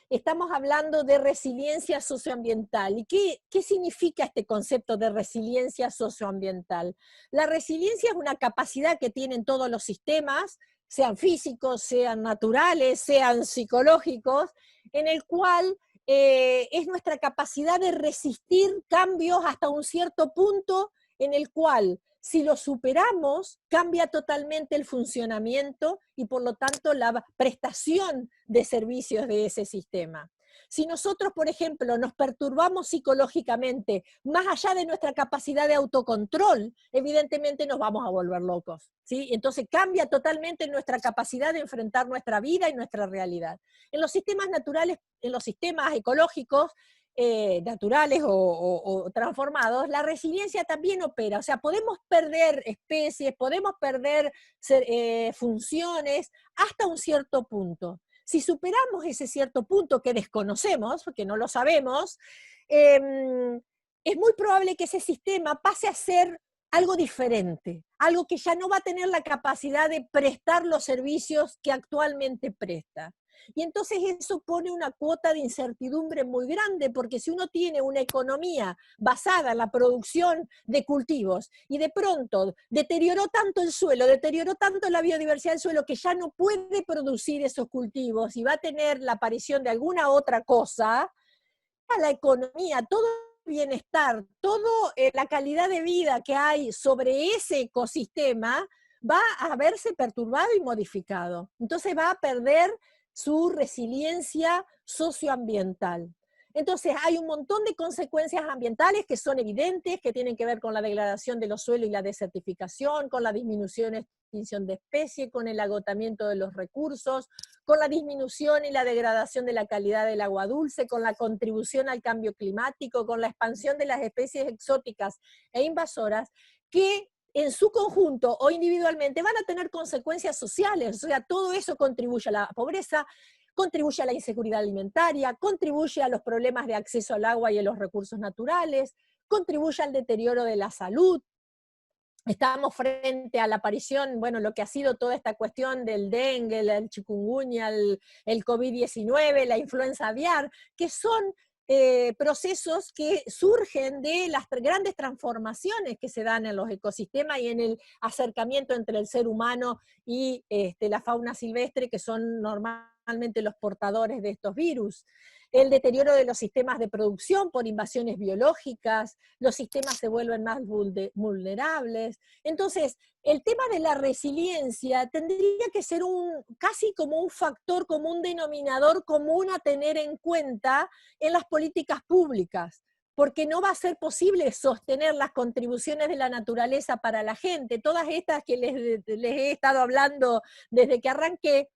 estamos hablando de resiliencia socioambiental. ¿Y qué significa este concepto de resiliencia socioambiental? La resiliencia es una capacidad que tienen todos los sistemas, sean físicos, sean naturales, sean psicológicos, en el cual es nuestra capacidad de resistir cambios hasta un cierto punto, en el cual, si lo superamos, cambia totalmente el funcionamiento y por lo tanto la prestación de servicios de ese sistema. Si nosotros, por ejemplo, nos perturbamos psicológicamente más allá de nuestra capacidad de autocontrol, evidentemente nos vamos a volver locos, ¿sí? Entonces cambia totalmente nuestra capacidad de enfrentar nuestra vida y nuestra realidad. En los sistemas naturales, en los sistemas ecológicos, naturales o transformados, la resiliencia también opera. O sea, podemos perder especies, podemos perder funciones hasta un cierto punto. Si superamos ese cierto punto que desconocemos, porque no lo sabemos, es muy probable que ese sistema pase a ser algo diferente, algo que ya no va a tener la capacidad de prestar los servicios que actualmente presta. Y entonces eso pone una cuota de incertidumbre muy grande, porque si uno tiene una economía basada en la producción de cultivos y de pronto deterioró tanto el suelo, deterioró tanto la biodiversidad del suelo que ya no puede producir esos cultivos y va a tener la aparición de alguna otra cosa, a la economía, todo el bienestar, toda la calidad de vida que hay sobre ese ecosistema va a verse perturbado y modificado. Entonces va a perder su resiliencia socioambiental. Entonces hay un montón de consecuencias ambientales que son evidentes, que tienen que ver con la degradación de los suelos y la desertificación, con la disminución y extinción de especies, con el agotamiento de los recursos, con la disminución y la degradación de la calidad del agua dulce, con la contribución al cambio climático, con la expansión de las especies exóticas e invasoras, que en su conjunto o individualmente van a tener consecuencias sociales. O sea, todo eso contribuye a la pobreza, contribuye a la inseguridad alimentaria, contribuye a los problemas de acceso al agua y a los recursos naturales, contribuye al deterioro de la salud. Estamos frente a la aparición, bueno, lo que ha sido toda esta cuestión del dengue, el chikungunya, el COVID-19, la influenza aviar, que son procesos que surgen de las grandes transformaciones que se dan en los ecosistemas y en el acercamiento entre el ser humano y la fauna silvestre, que son normalmente los portadores de estos virus. El deterioro de los sistemas de producción por invasiones biológicas, los sistemas se vuelven más vulnerables. Entonces, el tema de la resiliencia tendría que ser casi como un factor, como un denominador común a tener en cuenta en las políticas públicas, porque no va a ser posible sostener las contribuciones de la naturaleza para la gente, todas estas que les he estado hablando desde que arranqué,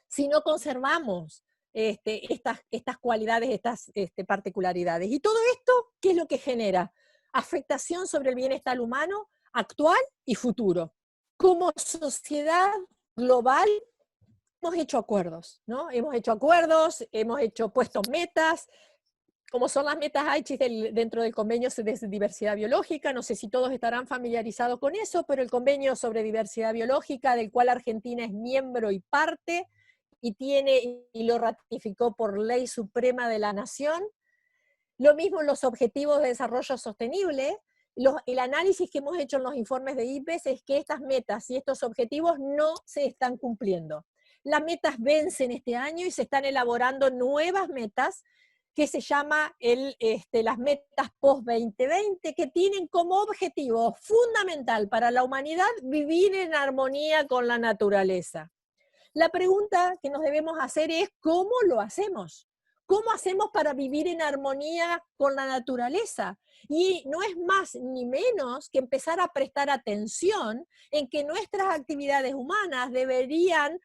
si no conservamos estas cualidades, estas particularidades. Y todo esto, ¿qué es lo que genera? Afectación sobre el bienestar humano actual y futuro. Como sociedad global hemos hecho acuerdos, ¿no? Hemos hecho acuerdos, hemos puesto metas, como son las metas Aichis dentro del convenio de diversidad biológica. No sé si todos estarán familiarizados con eso, pero el convenio sobre diversidad biológica, del cual Argentina es miembro y parte, y lo ratificó por ley suprema de la nación. Lo mismo los objetivos de desarrollo sostenible. El análisis que hemos hecho en los informes de IPBES es que estas metas y estos objetivos no se están cumpliendo. Las metas vencen este año y se están elaborando nuevas metas que se llama las metas post-2020, que tienen como objetivo fundamental para la humanidad vivir en armonía con la naturaleza. La pregunta que nos debemos hacer es ¿cómo lo hacemos? ¿Cómo hacemos para vivir en armonía con la naturaleza? Y no es más ni menos que empezar a prestar atención en que nuestras actividades humanas deberían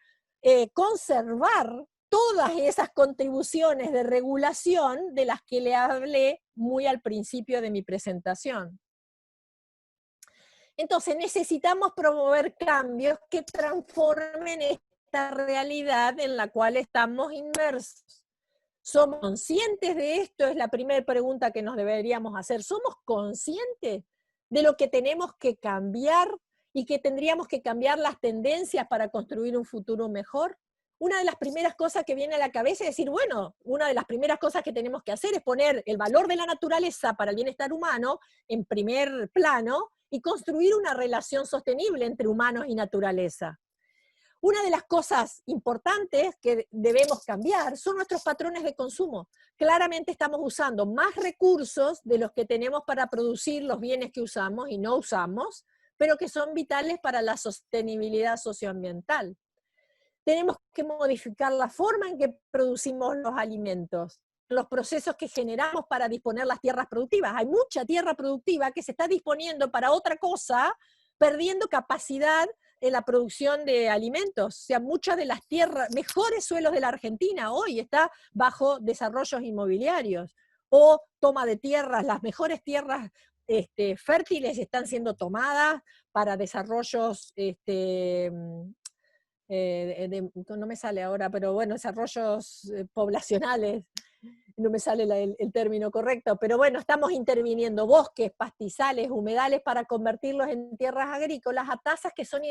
conservar todas esas contribuciones de regulación de las que le hablé muy al principio de mi presentación. Entonces necesitamos promover cambios que transformen esta realidad en la cual estamos inmersos. ¿Somos conscientes de esto? Es la primera pregunta que nos deberíamos hacer. ¿Somos conscientes de lo que tenemos que cambiar y que tendríamos que cambiar las tendencias para construir un futuro mejor? Una de las primeras cosas que viene a la cabeza es decir, bueno, una de las primeras cosas que tenemos que hacer es poner el valor de la naturaleza para el bienestar humano en primer plano y construir una relación sostenible entre humanos y naturaleza. Una de las cosas importantes que debemos cambiar son nuestros patrones de consumo. Claramente estamos usando más recursos de los que tenemos para producir los bienes que usamos y no usamos, pero que son vitales para la sostenibilidad socioambiental. Tenemos que modificar la forma en que producimos los alimentos, los procesos que generamos para disponer las tierras productivas. Hay mucha tierra productiva que se está disponiendo para otra cosa, perdiendo capacidad en la producción de alimentos. O sea, muchas de las tierras, mejores suelos de la Argentina hoy está bajo desarrollos inmobiliarios o toma de tierras, las mejores tierras fértiles están siendo tomadas para desarrollos no me sale ahora, pero bueno, desarrollos poblacionales. no me sale el término correcto, pero bueno, estamos interviniendo bosques, pastizales, humedales para convertirlos en tierras agrícolas a tasas que son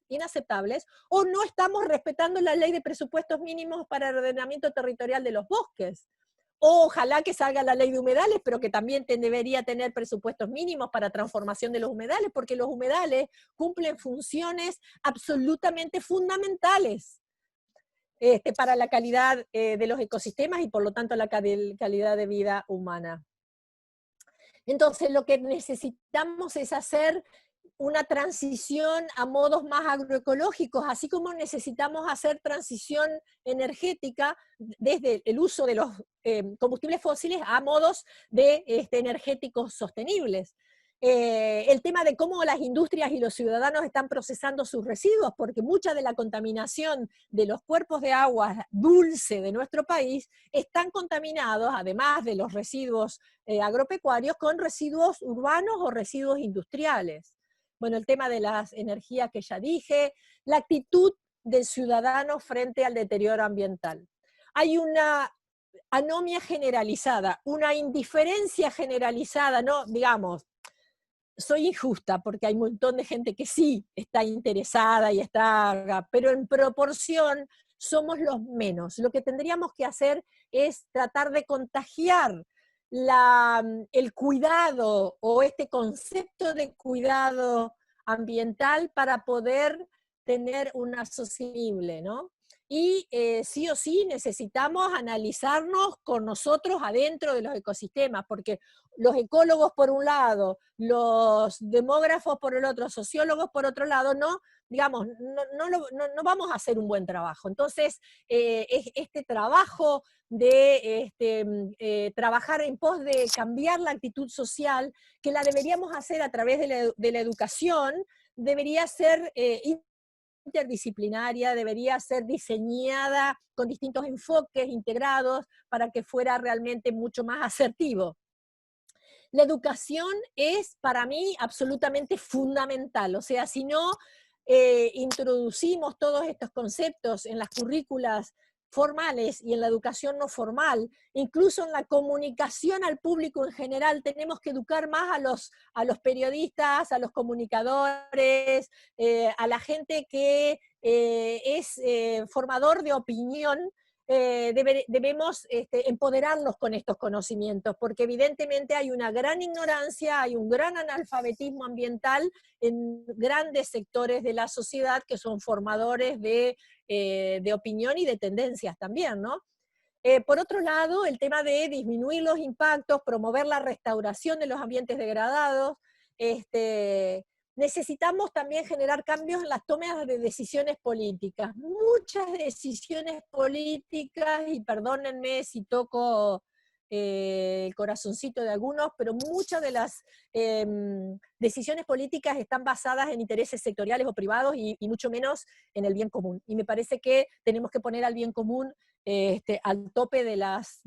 inaceptables, o no estamos respetando la ley de presupuestos mínimos para el ordenamiento territorial de los bosques. O ojalá que salga la ley de humedales, pero que también debería tener presupuestos mínimos para transformación de los humedales, porque los humedales cumplen funciones absolutamente fundamentales para la calidad de los ecosistemas y por lo tanto la calidad de vida humana. Entonces lo que necesitamos es hacer una transición a modos más agroecológicos, así como necesitamos hacer transición energética desde el uso de los combustibles fósiles a modos de energéticos sostenibles. El tema de cómo las industrias y los ciudadanos están procesando sus residuos, porque mucha de la contaminación de los cuerpos de agua dulce de nuestro país están contaminados, además de los residuos agropecuarios, con residuos urbanos o residuos industriales. Bueno, el tema de las energías que ya dije, la actitud del ciudadano frente al deterioro ambiental. Hay una anomia generalizada, una indiferencia generalizada, no, digamos, soy injusta porque hay un montón de gente que sí está interesada y está, pero en proporción somos los menos. Lo que tendríamos que hacer es tratar de contagiar el cuidado o este concepto de cuidado ambiental para poder tener una sostenible, ¿no? Y sí o sí necesitamos analizarnos con nosotros adentro de los ecosistemas, porque los ecólogos por un lado, los demógrafos por el otro, sociólogos por otro lado, no, digamos, no vamos a hacer un buen trabajo. Entonces, este trabajo de trabajar en pos de cambiar la actitud social, que la deberíamos hacer a través de la educación, debería ser interdisciplinaria, debería ser diseñada con distintos enfoques integrados para que fuera realmente mucho más asertivo. La educación es para mí absolutamente fundamental, o sea, si no introducimos todos estos conceptos en las currículas formales y en la educación no formal, incluso en la comunicación al público en general, tenemos que educar más a los periodistas, a los comunicadores, a la gente que es formador de opinión. Debemos empoderarlos con estos conocimientos, porque evidentemente hay una gran ignorancia, hay un gran analfabetismo ambiental en grandes sectores de la sociedad que son formadores de opinión y de tendencias también, ¿no? Por otro lado, el tema de disminuir los impactos, promover la restauración de los ambientes degradados, necesitamos también generar cambios en las tomas de decisiones políticas. Muchas decisiones políticas, y perdónenme si toco el corazoncito de algunos, pero muchas de las decisiones políticas están basadas en intereses sectoriales o privados y mucho menos en el bien común. Y me parece que tenemos que poner al bien común al tope de las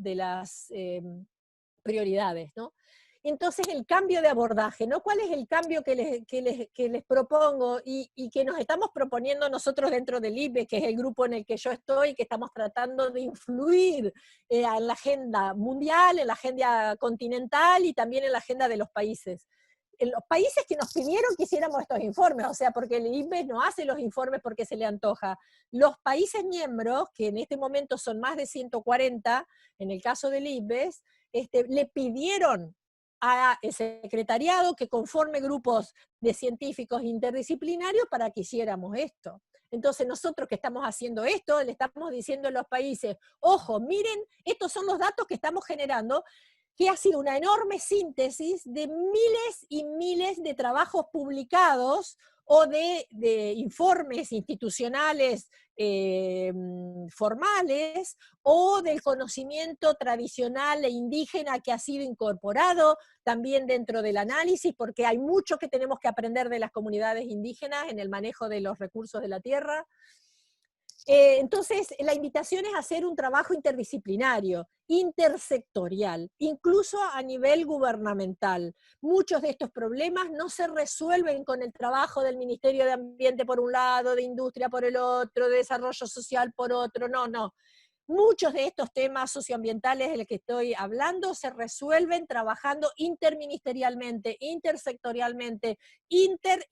prioridades, ¿no? Entonces el cambio de abordaje, ¿no? ¿Cuál es el cambio que les propongo y que nos estamos proponiendo nosotros dentro del IPBES, que es el grupo en el que yo estoy, que estamos tratando de influir en la agenda mundial, en la agenda continental y también en la agenda de los países? En los países que nos pidieron que hiciéramos estos informes, o sea, porque el IPBES no hace los informes porque se le antoja. Los países miembros, que en este momento son más de 140, en el caso del IPBES, le pidieron al secretariado que conforme grupos de científicos interdisciplinarios para que hiciéramos esto. Entonces nosotros que estamos haciendo esto, le estamos diciendo a los países, ojo, miren, estos son los datos que estamos generando, que ha sido una enorme síntesis de miles y miles de trabajos publicados o de informes institucionales formales o del conocimiento tradicional e indígena que ha sido incorporado también dentro del análisis, porque hay mucho que tenemos que aprender de las comunidades indígenas en el manejo de los recursos de la tierra. Entonces, la invitación es hacer un trabajo interdisciplinario, intersectorial, incluso a nivel gubernamental. Muchos de estos problemas no se resuelven con el trabajo del Ministerio de Ambiente por un lado, de Industria por el otro, de Desarrollo Social por otro, no. Muchos de estos temas socioambientales de los que estoy hablando se resuelven trabajando interministerialmente, intersectorialmente, inter,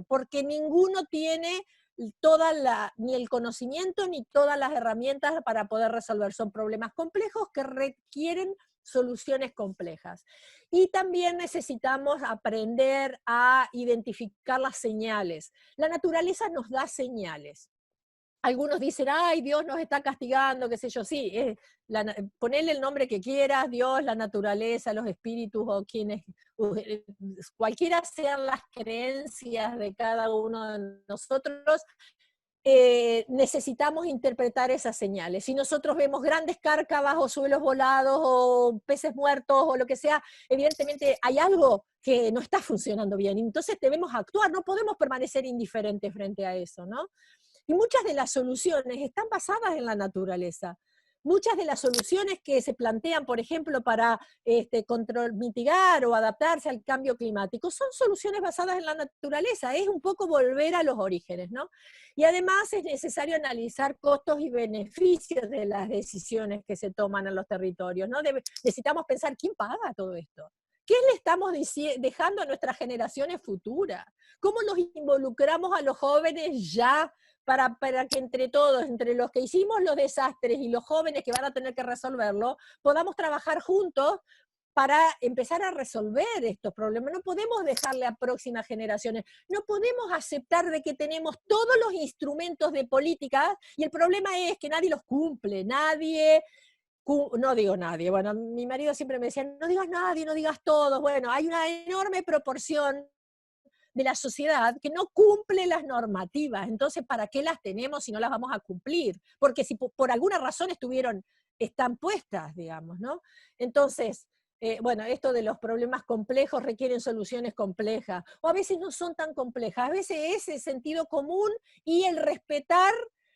porque ninguno tiene ni el conocimiento ni todas las herramientas para poder resolver. Son problemas complejos que requieren soluciones complejas. Y también necesitamos aprender a identificar las señales. La naturaleza nos da señales. Algunos dicen, ay, Dios nos está castigando, qué sé yo, sí, ponele el nombre que quieras, Dios, la naturaleza, los espíritus o quienes, cualquiera sean las creencias de cada uno de nosotros, necesitamos interpretar esas señales. Si nosotros vemos grandes cárcavas o suelos volados o peces muertos o lo que sea, evidentemente hay algo que no está funcionando bien, entonces debemos actuar, no podemos permanecer indiferentes frente a eso, ¿no? Y muchas de las soluciones están basadas en la naturaleza. Muchas de las soluciones que se plantean, por ejemplo, para mitigar o adaptarse al cambio climático, son soluciones basadas en la naturaleza. Es un poco volver a los orígenes, ¿no? Y además es necesario analizar costos y beneficios de las decisiones que se toman en los territorios, ¿no? Necesitamos pensar, ¿quién paga todo esto? ¿Qué le estamos dejando a nuestras generaciones futuras? ¿Cómo los involucramos a los jóvenes ya para que entre todos, entre los que hicimos los desastres y los jóvenes que van a tener que resolverlo, podamos trabajar juntos para empezar a resolver estos problemas? No podemos dejarle a próximas generaciones, no podemos aceptar de que tenemos todos los instrumentos de política y el problema es que nadie los cumple, no digo nadie, bueno, mi marido siempre me decía, no digas nadie, no digas todos, bueno, hay una enorme proporción de la sociedad que no cumple las normativas, entonces ¿para qué las tenemos si no las vamos a cumplir? Porque si por alguna razón están puestas, digamos, ¿no? Entonces, bueno, esto de los problemas complejos requieren soluciones complejas, o a veces no son tan complejas, a veces es el sentido común y el respetar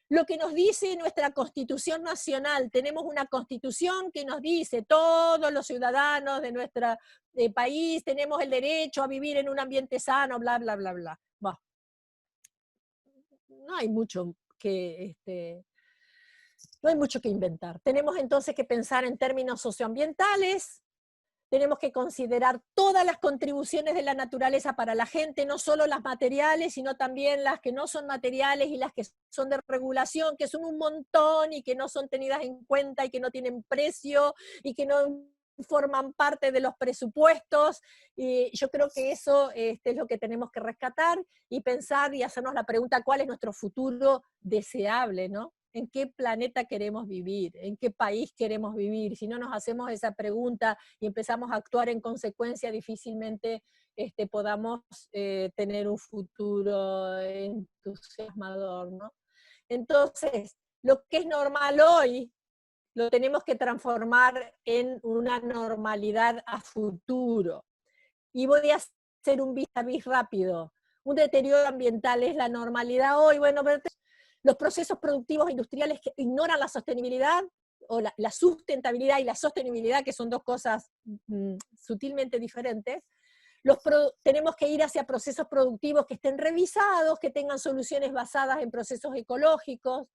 lo que nos dice nuestra Constitución Nacional. Tenemos una Constitución que nos dice, todos los ciudadanos de nuestro país tenemos el derecho a vivir en un ambiente sano, bla, bla, bla, bla. Bueno, no hay mucho no hay mucho que inventar. Tenemos entonces que pensar en términos socioambientales, tenemos que considerar todas las contribuciones de la naturaleza para la gente, no solo las materiales, sino también las que no son materiales y las que son de regulación, que son un montón y que no son tenidas en cuenta y que no tienen precio y que no forman parte de los presupuestos. Y yo creo que eso es lo que tenemos que rescatar y pensar y hacernos la pregunta, ¿cuál es nuestro futuro deseable, ¿no? ¿En qué planeta queremos vivir? ¿En qué país queremos vivir? Si no nos hacemos esa pregunta y empezamos a actuar en consecuencia, difícilmente podamos tener un futuro entusiasmador, ¿no? Entonces, lo que es normal hoy, lo tenemos que transformar en una normalidad a futuro. Y voy a hacer un vis a vis rápido. Un deterioro ambiental es la normalidad hoy. Bueno, pero los procesos productivos industriales que ignoran la sostenibilidad, o la sustentabilidad y la sostenibilidad, que son dos cosas sutilmente diferentes, tenemos que ir hacia procesos productivos que estén revisados, que tengan soluciones basadas en procesos ecológicos.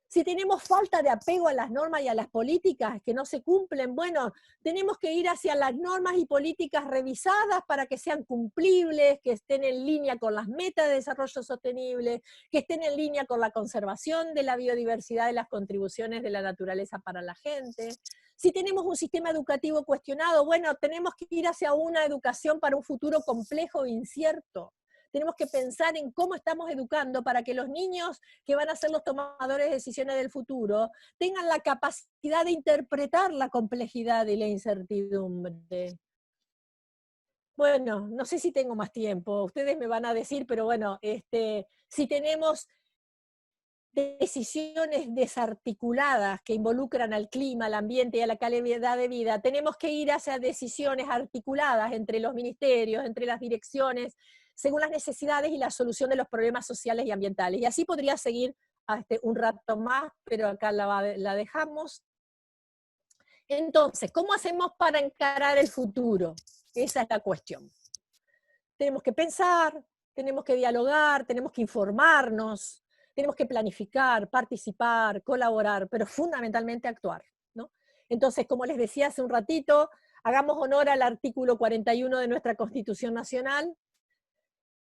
Si tenemos falta de apego a las normas y a las políticas que no se cumplen, bueno, tenemos que ir hacia las normas y políticas revisadas para que sean cumplibles, que estén en línea con las metas de desarrollo sostenible, que estén en línea con la conservación de la biodiversidad y las contribuciones de la naturaleza para la gente. Si tenemos un sistema educativo cuestionado, bueno, tenemos que ir hacia una educación para un futuro complejo e incierto. Tenemos que pensar en cómo estamos educando para que los niños que van a ser los tomadores de decisiones del futuro tengan la capacidad de interpretar la complejidad y la incertidumbre. Bueno, no sé si tengo más tiempo, ustedes me van a decir, pero bueno, si tenemos decisiones desarticuladas que involucran al clima, al ambiente y a la calidad de vida, tenemos que ir hacia decisiones articuladas entre los ministerios, entre las direcciones, según las necesidades y la solución de los problemas sociales y ambientales. Y así podría seguir un rato más, pero acá la dejamos. Entonces, ¿cómo hacemos para encarar el futuro? Esa es la cuestión. Tenemos que pensar, tenemos que dialogar, tenemos que informarnos, tenemos que planificar, participar, colaborar, pero fundamentalmente actuar, ¿no? Entonces, como les decía hace un ratito, hagamos honor al artículo 41 de nuestra Constitución Nacional,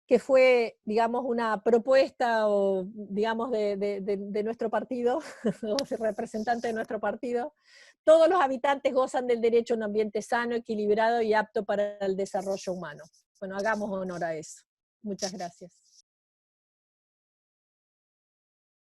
que fue, digamos, una propuesta o, digamos, de nuestro partido, o representante de nuestro partido. Todos los habitantes gozan del derecho a un ambiente sano, equilibrado y apto para el desarrollo humano. Bueno, hagamos honor a eso. Muchas gracias.